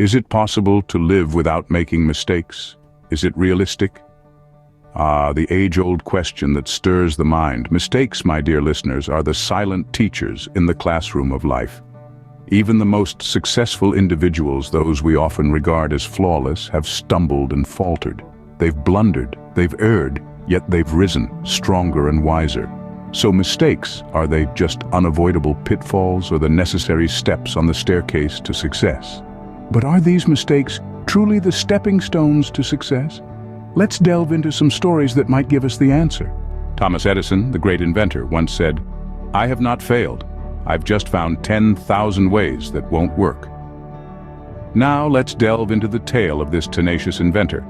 Is it possible to live without making mistakes? Is it realistic? The age-old question that stirs the mind. Mistakes, my dear listeners, are the silent teachers in the classroom of life. Even the most successful individuals, those we often regard as flawless, have stumbled and faltered. They've blundered, they've erred, yet they've risen, stronger and wiser. So mistakes, are they just unavoidable pitfalls or the necessary steps on the staircase to success? But are these mistakes truly the stepping stones to success? Let's delve into some stories that might give us the answer. Thomas Edison, the great inventor, once said, "I have not failed. I've just found 10,000 ways that won't work." Now let's delve into the tale of this tenacious inventor.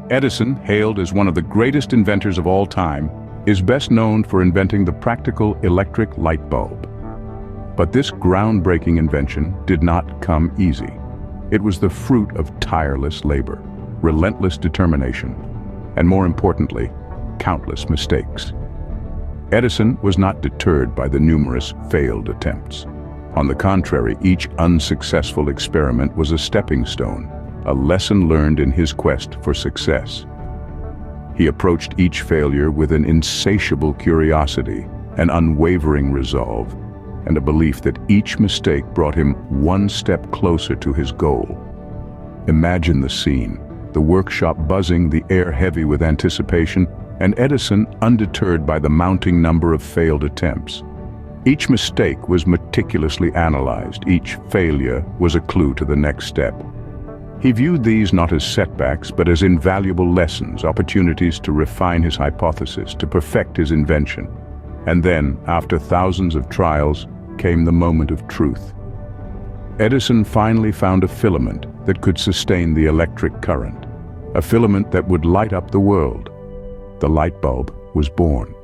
Edison, hailed as one of the greatest inventors of all time, is best known for inventing the practical electric light bulb. But this groundbreaking invention did not come easy. It was the fruit of tireless labor, relentless determination, and more importantly, countless mistakes. Edison was not deterred by the numerous failed attempts. On the contrary, each unsuccessful experiment was a stepping stone, a lesson learned in his quest for success. He approached each failure with an insatiable curiosity, an unwavering resolve, and a belief that each mistake brought him one step closer to his goal. Imagine the scene, the workshop buzzing, the air heavy with anticipation, and Edison undeterred by the mounting number of failed attempts. Each mistake was meticulously analyzed, each failure was a clue to the next step. He viewed these not as setbacks, but as invaluable lessons, opportunities to refine his hypothesis, to perfect his invention. And then, after thousands of trials, came the moment of truth. Edison finally found a filament that could sustain the electric current, a filament that would light up the world. The light bulb was born.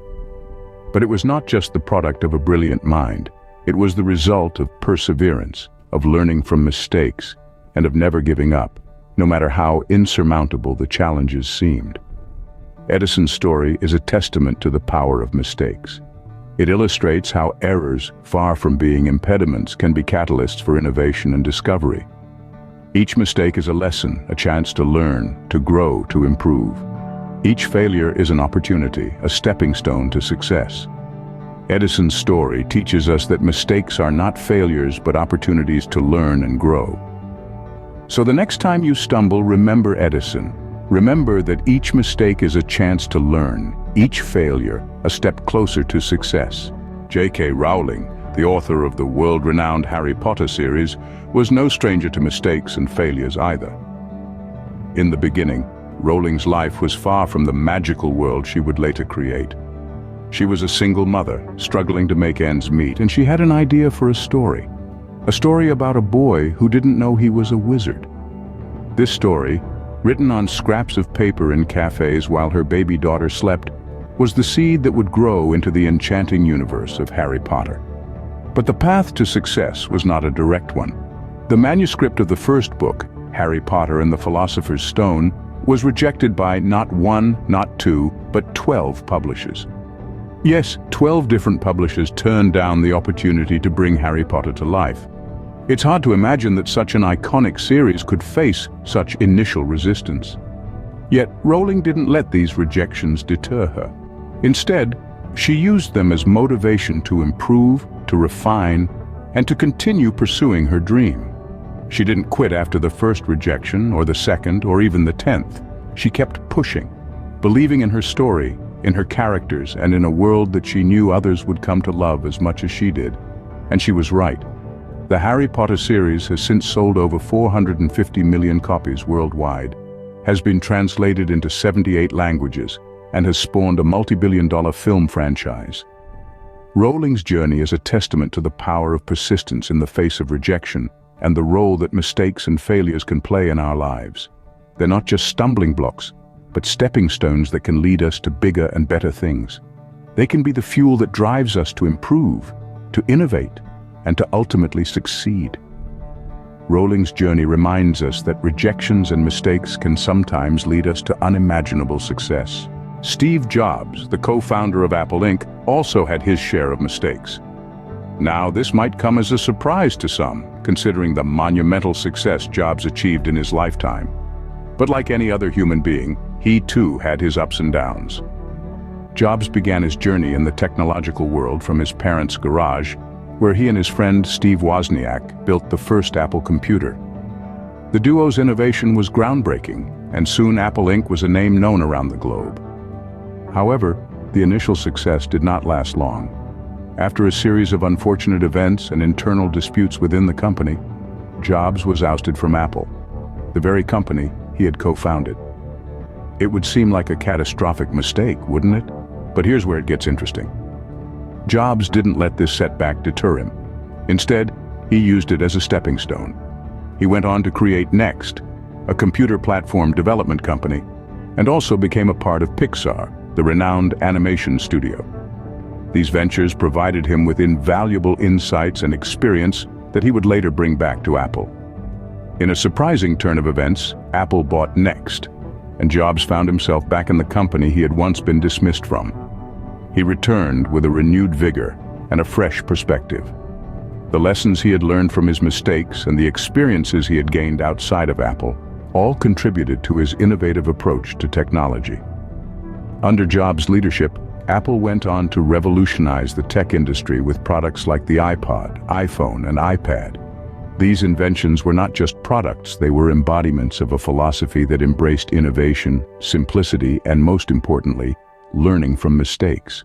But it was not just the product of a brilliant mind. It was the result of perseverance, of learning from mistakes, and of never giving up, no matter how insurmountable the challenges seemed. Edison's story is a testament to the power of mistakes. It illustrates how errors, far from being impediments, can be catalysts for innovation and discovery. Each mistake is a lesson, a chance to learn, to grow, to improve. Each failure is an opportunity, a stepping stone to success. Edison's story teaches us that mistakes are not failures but opportunities to learn and grow. So the next time you stumble, remember Edison. Remember that each mistake is a chance to learn, each failure a step closer to success. J.K. Rowling, the author of the world-renowned Harry Potter series, was no stranger to mistakes and failures either. In the beginning, Rowling's life was far from the magical world she would later create. She was a single mother, struggling to make ends meet, and she had an idea for a story about a boy who didn't know he was a wizard. This story, written on scraps of paper in cafes while her baby daughter slept, was the seed that would grow into the enchanting universe of Harry Potter. But the path to success was not a direct one. The manuscript of the first book, Harry Potter and the Philosopher's Stone, was rejected by not one, not two, but 12 publishers. Yes, 12 different publishers turned down the opportunity to bring Harry Potter to life. It's hard to imagine that such an iconic series could face such initial resistance. Yet, Rowling didn't let these rejections deter her. Instead, she used them as motivation to improve, to refine, and to continue pursuing her dream. She didn't quit after the first rejection, or the second, or even the 10th. She kept pushing, believing in her story, in her characters, and in a world that she knew others would come to love as much as she did. And she was right. The Harry Potter series has since sold over 450 million copies worldwide, has been translated into 78 languages, and has spawned a multi-billion-dollar film franchise. Rowling's journey is a testament to the power of persistence in the face of rejection and the role that mistakes and failures can play in our lives. They're not just stumbling blocks, but stepping stones that can lead us to bigger and better things. They can be the fuel that drives us to improve, to innovate, and to ultimately succeed. Rowling's journey reminds us that rejections and mistakes can sometimes lead us to unimaginable success. Steve Jobs, the co-founder of Apple Inc., also had his share of mistakes. Now, this might come as a surprise to some, considering the monumental success Jobs achieved in his lifetime. But like any other human being, he too had his ups and downs. Jobs began his journey in the technological world from his parents' garage, where he and his friend Steve Wozniak built the first Apple computer. The duo's innovation was groundbreaking, and soon Apple Inc. was a name known around the globe. However, the initial success did not last long. After a series of unfortunate events and internal disputes within the company, Jobs was ousted from Apple, the very company he had co-founded. It would seem like a catastrophic mistake, wouldn't it? But here's where it gets interesting. Jobs didn't let this setback deter him. Instead, he used it as a stepping stone. He went on to create Next, a computer platform development company, and also became a part of Pixar, the renowned animation studio. These ventures provided him with invaluable insights and experience that he would later bring back to Apple. In a surprising turn of events, Apple bought Next, and Jobs found himself back in the company he had once been dismissed from. He returned with a renewed vigor and a fresh perspective. The lessons he had learned from his mistakes and the experiences he had gained outside of Apple all contributed to his innovative approach to technology. Under Jobs' leadership, Apple went on to revolutionize the tech industry with products like the iPod, iPhone, and iPad. These inventions were not just products, they were embodiments of a philosophy that embraced innovation, simplicity, and most importantly, learning from mistakes.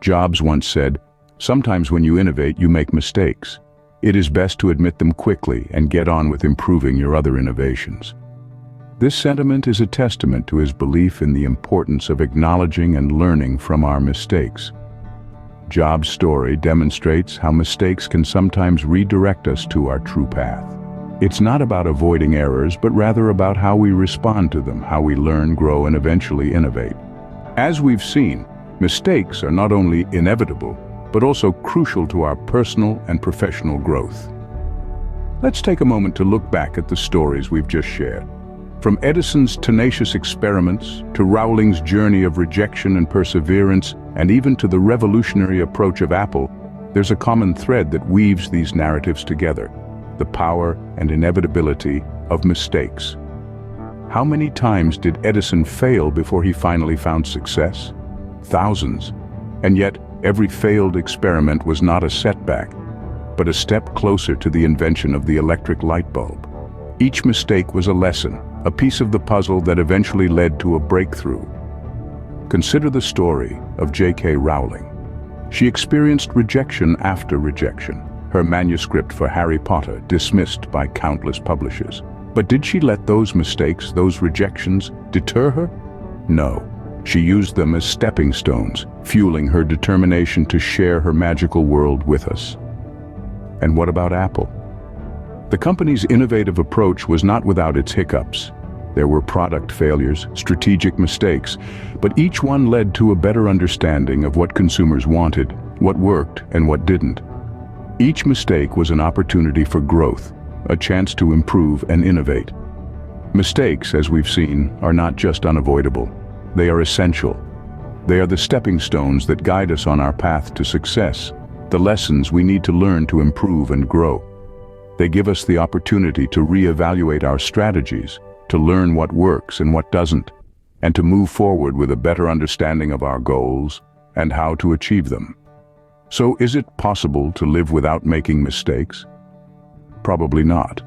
Jobs once said, "Sometimes when you innovate, you make mistakes. It is best to admit them quickly and get on with improving your other innovations." This sentiment is a testament to his belief in the importance of acknowledging and learning from our mistakes. Jobs' story demonstrates how mistakes can sometimes redirect us to our true path. It's not about avoiding errors, but rather about how we respond to them, how we learn, grow, and eventually innovate. As we've seen, mistakes are not only inevitable, but also crucial to our personal and professional growth. Let's take a moment to look back at the stories we've just shared. From Edison's tenacious experiments, to Rowling's journey of rejection and perseverance, and even to the revolutionary approach of Apple, there's a common thread that weaves these narratives together: the power and inevitability of mistakes. How many times did Edison fail before he finally found success? Thousands. And yet, every failed experiment was not a setback, but a step closer to the invention of the electric light bulb. Each mistake was a lesson, a piece of the puzzle that eventually led to a breakthrough. Consider the story of J.K. Rowling. She experienced rejection after rejection, her manuscript for Harry Potter dismissed by countless publishers. But did she let those mistakes, those rejections, deter her? No. She used them as stepping stones, fueling her determination to share her magical world with us. And what about Apple? The company's innovative approach was not without its hiccups. There were product failures, strategic mistakes, but each one led to a better understanding of what consumers wanted, what worked, and what didn't. Each mistake was an opportunity for growth, a chance to improve and innovate. Mistakes, as we've seen, are not just unavoidable. They are essential. They are the stepping stones that guide us on our path to success, the lessons we need to learn to improve and grow. They give us the opportunity to reevaluate our strategies, to learn what works and what doesn't, and to move forward with a better understanding of our goals and how to achieve them. So, is it possible to live without making mistakes? Probably not.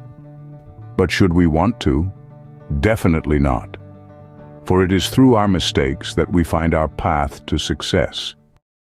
But should we want to? Definitely not. For it is through our mistakes that we find our path to success.